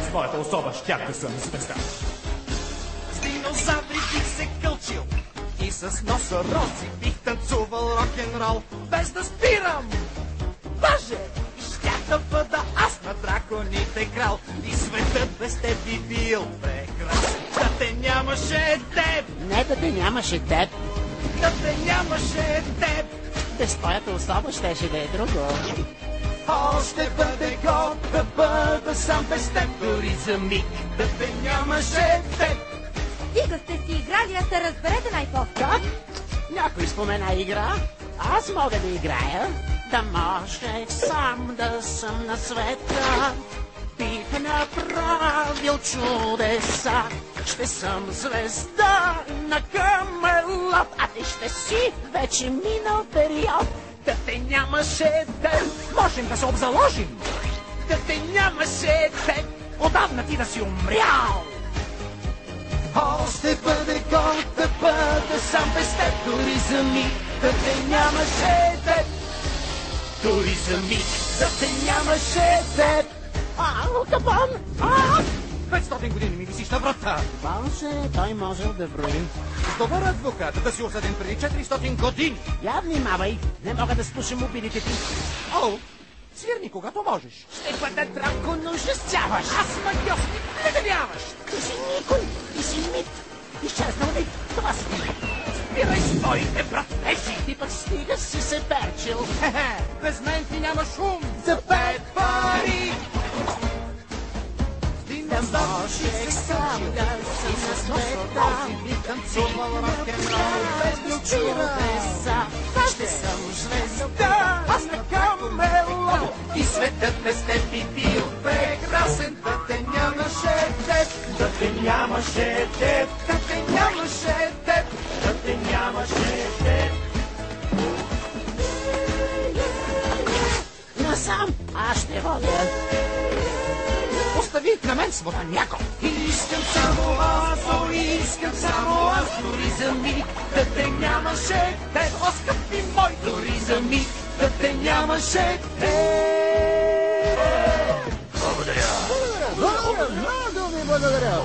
Без твоята особа щях да съм звезда. С динозаври бих се кълчил и с носорози бих танцувал рок-н-рол, без да спирам. Даже щях да бъда аз на драконите крал и светът без теб би бил прекрасен. Да те нямаше теб, Не да те нямаше теб, да те нямаше теб. без твоята особа щеше да е друго. О, ще бъде год да бъда сам без теб, дори за миг да те нямаше теб. Стига сте си играли, а се разберете най-после. Как? Някой спомена игра? Аз мога да играя. Да можех сам да съм на света, бих направил чудеса. Ще съм звезда на Камелот, а ти ще си вече минал период. Да те нямаше теб, можем да се обзаложим. Да те нямаше теб, отдавна ти да си умрял. О, ще бъде год да бъда сам без теб, дори за миг да те нямаше теб. Дори за миг да те нямаше теб. Капон! 500 години ми висиш на врата. Боже, той можел да брои. С добър адвокат да си осъден преди 400 години. Я внимавай, не мога да слушам обидите ти. О, свирни когато можеш. Ще бъда дракон, ужасяваш. Аз магиосник, леденяваш. Ти си никой, ти си мит. Изчезнал ли? Това си ти. Спирай своите братежи. Ти пък стига си се перчил. Хе-хе, без мен ти няма шум. За 5 пари. Да можех сам да съм на света, бих танцувал рок-н-рол без чудеса. Ще съм звезда, аз на Камелот и светът без теб би бил прекрасен. Да те нямаше теб, да те нямаше теб, да те нямаше теб, да те нямаше теб. насам, аз ще водя. Остави на мен свободняко. Искам само аз, о, искам само аз, дори за миг да те нямаше теб. О, скъпи мой, дори за миг да те нямаше теб. Благодаря. Благодаря.